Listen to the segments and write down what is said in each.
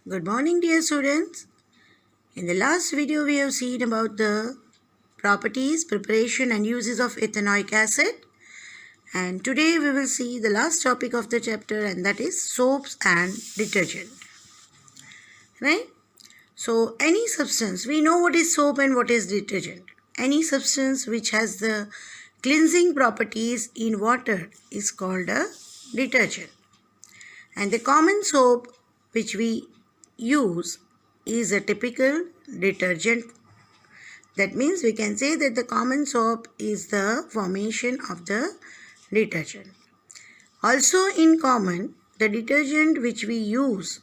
Good morning, dear students. In the last video, we have seen about the properties, preparation and uses of ethanoic acid. And today we will see the last topic of the chapter, and that is soaps and detergent. Right? So any substance, we know what is soap and what is detergent. Any substance which has the cleansing properties in water is called a detergent. And the common soap which we use is a typical detergent. That means we can say that the common soap is the formation of the detergent. Also in common, the detergent which we use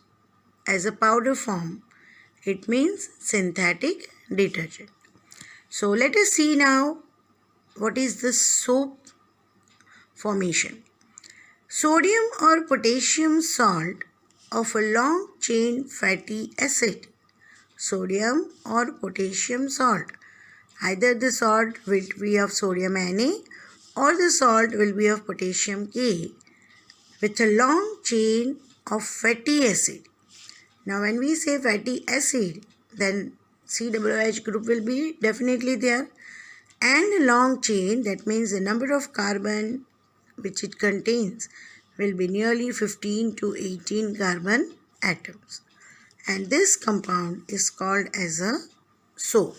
as a powder form, it means synthetic detergent. So let us see now what is the soap formation. Sodium or potassium salt of a long chain fatty acid. Sodium or potassium salt. Either the salt will be of sodium Na or the salt will be of potassium K with a long chain of fatty acid. Now when we say fatty acid, then COOH group will be definitely there, and a long chain, that means the number of carbon which it contains will be nearly 15 to 18 carbon atoms, and this compound is called as a soap.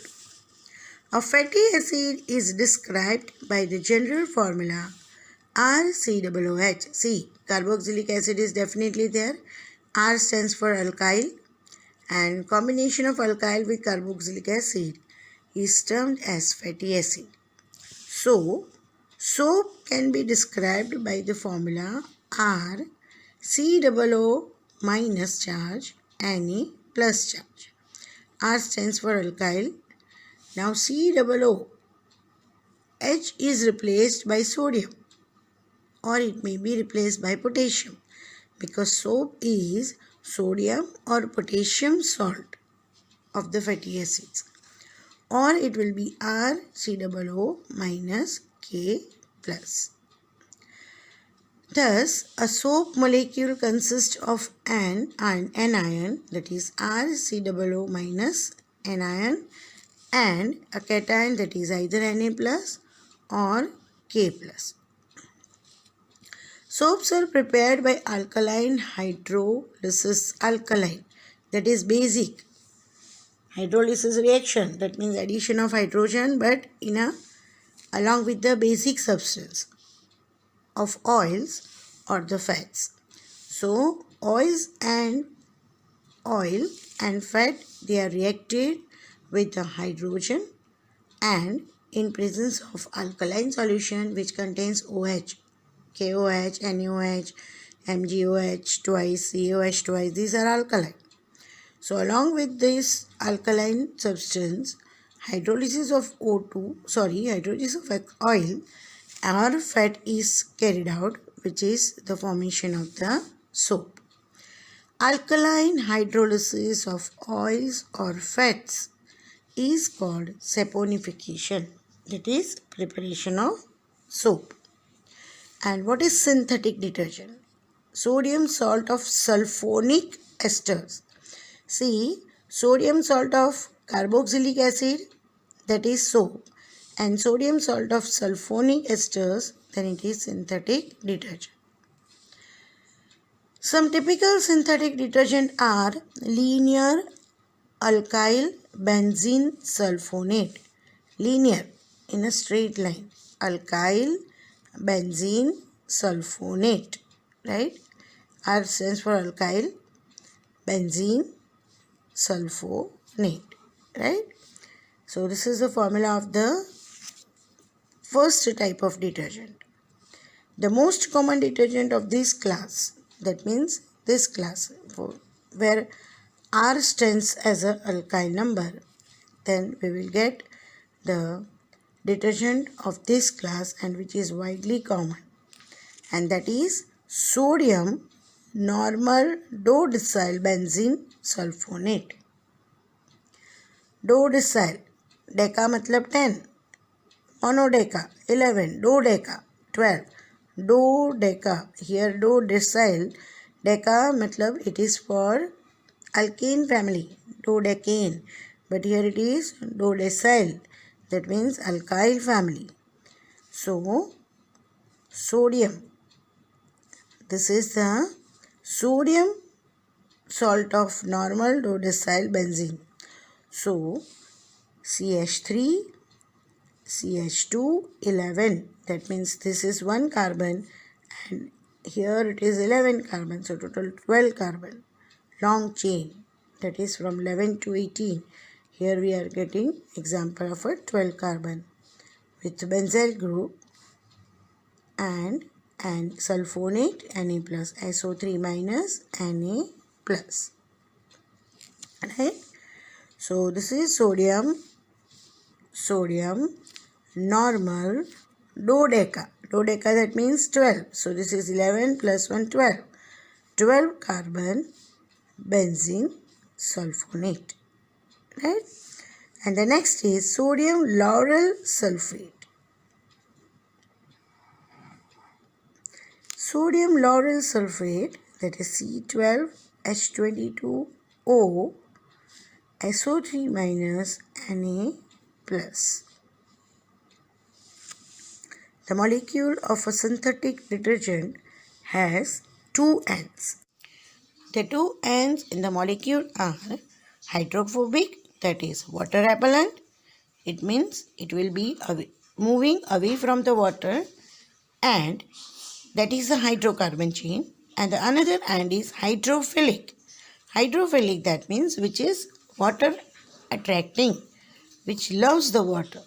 A fatty acid is described by the general formula RCOOH. See, carboxylic acid is definitely there. R stands for alkyl, and combination of alkyl with carboxylic acid is termed as fatty acid. So, soap can be described by the formula RCOO minus charge, Na plus charge. R stands for alkyl. Now COOH is replaced by sodium, or it may be replaced by potassium, because soap is sodium or potassium salt of the fatty acids, or it will be RCOO minus K plus. Thus, a soap molecule consists of an anion, that is RCOO minus anion, and a cation, that is either Na plus or K plus. Soaps are prepared by alkaline hydrolysis alkaline, that is basic hydrolysis reaction, that means addition of hydrogen but along with the basic substance of oils or the fats. So oil and fat, they are reacted with the hydrogen, and in presence of alkaline solution which contains OH, KOH, NaOH, MgOH twice, COH twice, these are alkaline. So along with this alkaline substance, hydrolysis of oil or fat is carried out, which is the formation of the soap. Alkaline hydrolysis of oils or fats is called saponification, that is preparation of soap. And what is synthetic detergent? Sodium salt of sulfonic esters. See, sodium salt of carboxylic acid, that is soap, and sodium salt of sulfonic esters, then it is synthetic detergent. Some typical synthetic detergent are linear alkyl benzene sulfonate. Linear, in a straight line. Alkyl benzene sulfonate, right? R stands for alkyl benzene sulfonate, right? So this is the formula of the first type of detergent. The most common detergent of this class, that means this class, where R stands as an alkyl number, then we will get the detergent of this class, and which is widely common, and that is sodium normal dodecyl benzene sulfonate. Dodecyl, deca matlab 10, monodeca 11, dodeca 12, dodeca, here dodecyl, deca matlab it is for alkane family, dodecane. But here it is dodecyl. That means alkyl family. So, sodium. This is the sodium salt of normal dodecyl benzene. So, CH3, CH2, 11. That means this is one carbon and here it is 11 carbon. So, total 12 carbon. Long chain. That is from 11 to 18. Here we are getting example of a 12 carbon with benzyl group and sulfonate Na plus, SO3 minus Na plus. Right? So this is sodium, normal, dodeca. Dodeca, that means 12. So this is 11 plus 1, 12. 12 carbon benzene sulfonate. Right? And the next is sodium lauryl sulfate. Sodium lauryl sulfate, that is C12H22O, SO3 minus Na plus. The molecule of a synthetic detergent has two ends. The two ends in the molecule are hydrophobic, that is water repellent. It means it will be moving away from the water, and that is the hydrocarbon chain. And the another end is hydrophilic. Hydrophilic, that means which is water attracting, which loves the water.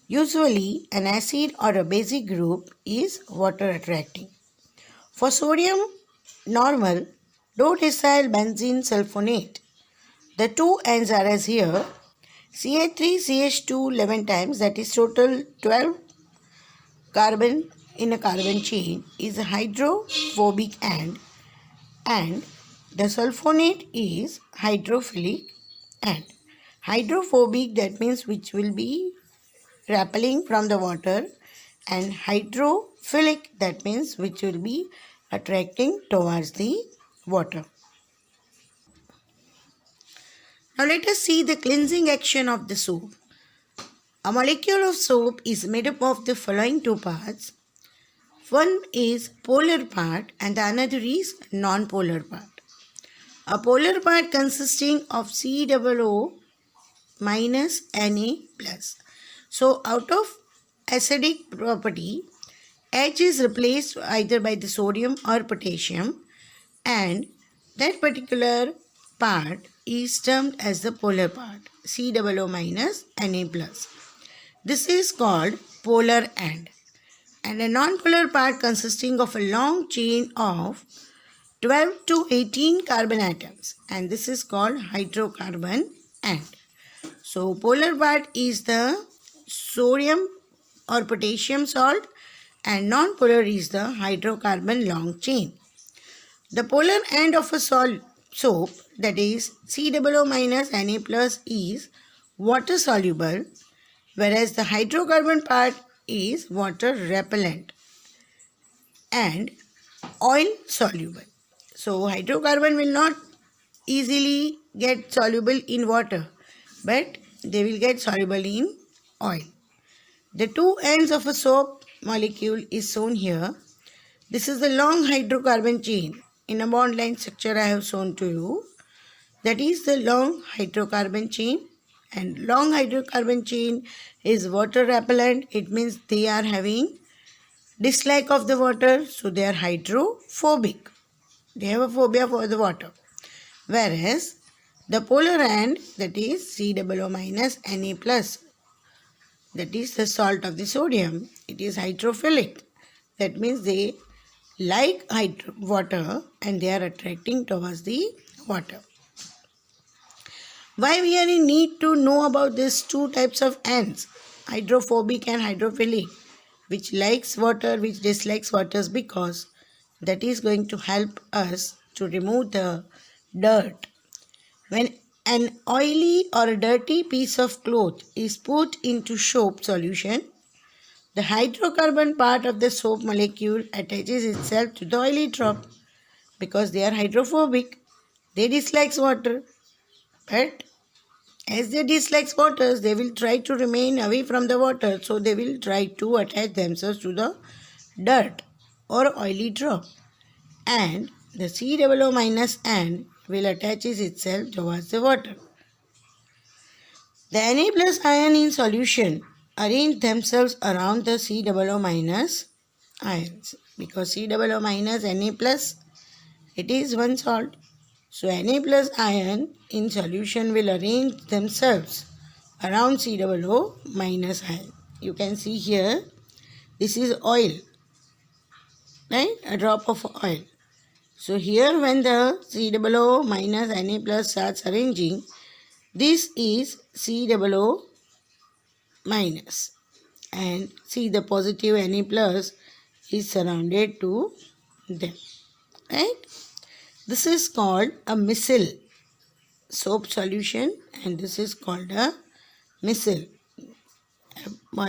Usually an acid or a basic group is water attracting. For sodium normal dodecyl benzene sulfonate, the two ends are as here. CH3 CH2 11 times, that is total 12 carbon in a carbon chain, is a hydrophobic end, and the sulfonate is hydrophilic end. Hydrophobic, that means which will be repelling from the water, and hydrophilic, that means which will be attracting towards the water. Now let us see the cleansing action of the soap. A molecule of soap is made up of the following two parts. One is polar part and the another is non-polar part. A polar part consisting of COO minus Na plus. So out of acidic property, H is replaced either by the sodium or potassium, and that particular part is termed as the polar part, COO minus Na plus. This is called polar end. And a non-polar part consisting of a long chain of 12 to 18 carbon atoms, and this is called hydrocarbon end. So polar part is the sodium or potassium salt, and non-polar is the hydrocarbon long chain. The polar end of a soap, that is COO minus Na plus, is water soluble, whereas the hydrocarbon part is water repellent and oil soluble. So hydrocarbon will not easily get soluble in water, but they will get soluble in oil. The two ends of a soap molecule is shown here. This is the long hydrocarbon chain. In a bond line structure I have shown to you. That is the long hydrocarbon chain, and long hydrocarbon chain is water repellent. It means they are having dislike of the water, so they are hydrophobic. They have a phobia for the water. Whereas the polar end, that is COO minus Na plus, that is the salt of the sodium, it is hydrophilic. That means they like water and they are attracting towards the water. Why we are in need to know about these two types of ends, hydrophobic and hydrophilic, which likes water, which dislikes water, because that is going to help us to remove the dirt. When an oily or a dirty piece of cloth is put into soap solution, the hydrocarbon part of the soap molecule attaches itself to the oily drop because they are hydrophobic. They dislike water, but as they dislike water, they will try to remain away from the water. So they will try to attach themselves to the dirt or oily drop. And the COO minus and will attach itself towards the water. The Na plus ion in solution arrange themselves around the COO minus ions, because COO minus Na plus, it is one salt. So Na plus ion in solution will arrange themselves around COO minus ion. You can see here, this is oil, right? A drop of oil. So here when the COO minus Na plus starts arranging, this is COO minus, and see the positive Na plus is surrounded to them, right? This is called a micelle soap solution, and this is called a micelle.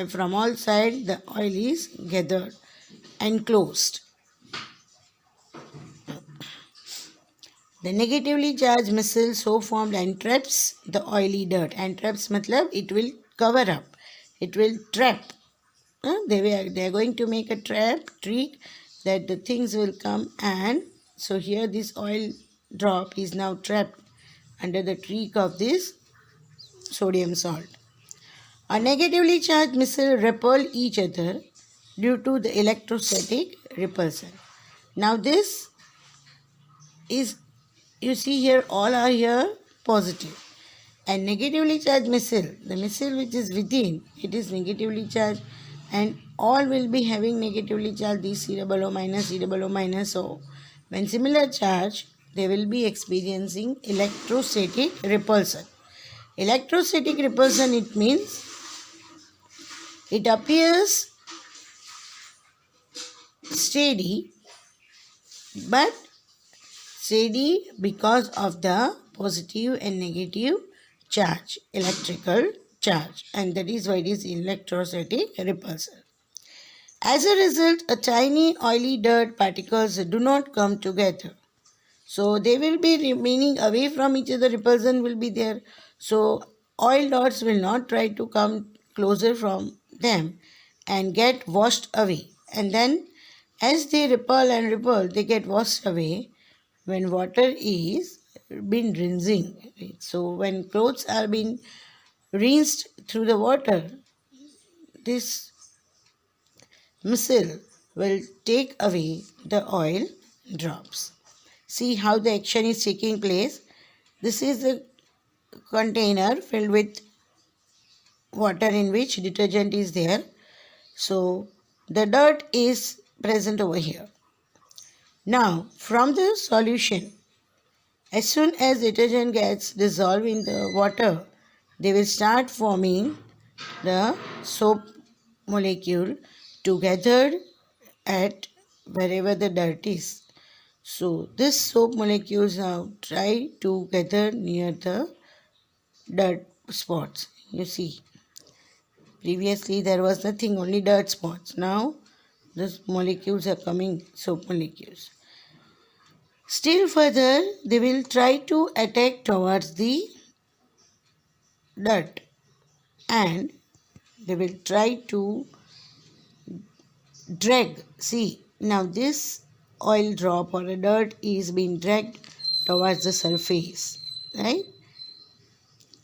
From all sides the oil is gathered and closed. The negatively charged micelle so formed entraps the oily dirt. Entraps matlab it will cover up, it will trap. They are going to make a trap trick that the things will come, and so here this oil drop is now trapped under the trick of this sodium salt. A negatively charged micelle repel each other due to the electrostatic repulsion. Now this is, you see here, all are here positive. And negatively charged micelle, the micelle which is within, it is negatively charged, and all will be having negatively charged, these COO minus. So when similar charge, they will be experiencing electrostatic repulsion. Electrostatic repulsion, it means it appears steady, but steady because of the positive and negative charge, electrical charge, and that is why it is electrostatic repulsion. As a result, a tiny oily dirt particles do not come together. So they will be remaining away from each other, repulsion will be there. So oil dots will not try to come closer from them and get washed away. And then as they repel and repel, they get washed away when water is been rinsing. So when clothes are being rinsed through the water, this micelle will take away the oil drops. See how the action is taking place. This is the container filled with water in which detergent is there. So the dirt is present over here. Now from the solution, as soon as detergent gets dissolved in the water, they will start forming the soap molecule together at wherever the dirt is. So this soap molecules now try to gather near the dirt spots. You see, previously there was nothing, only dirt spots. Now the molecules are coming, soap molecules. Still further, they will try to attack towards the dirt, and they will try to drag. See, now this oil drop or a dirt is being dragged towards the surface, right?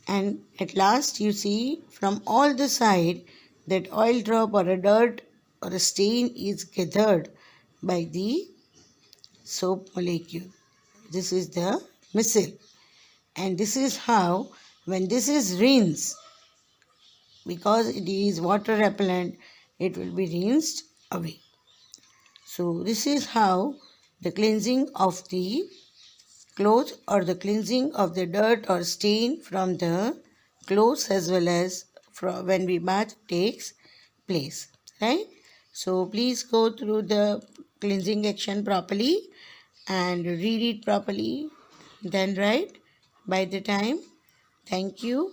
And at last you see from all the side that oil drop or a dirt or a stain is gathered by the soap molecule. This is the micelle, and this is how, when this is rinsed, because it is water repellent, it will be rinsed away. So this is how the cleansing of the clothes or the cleansing of the dirt or stain from the clothes as well as from when we bath takes place, right? So please go through the cleansing action properly and read it properly, then write by the time. Thank you.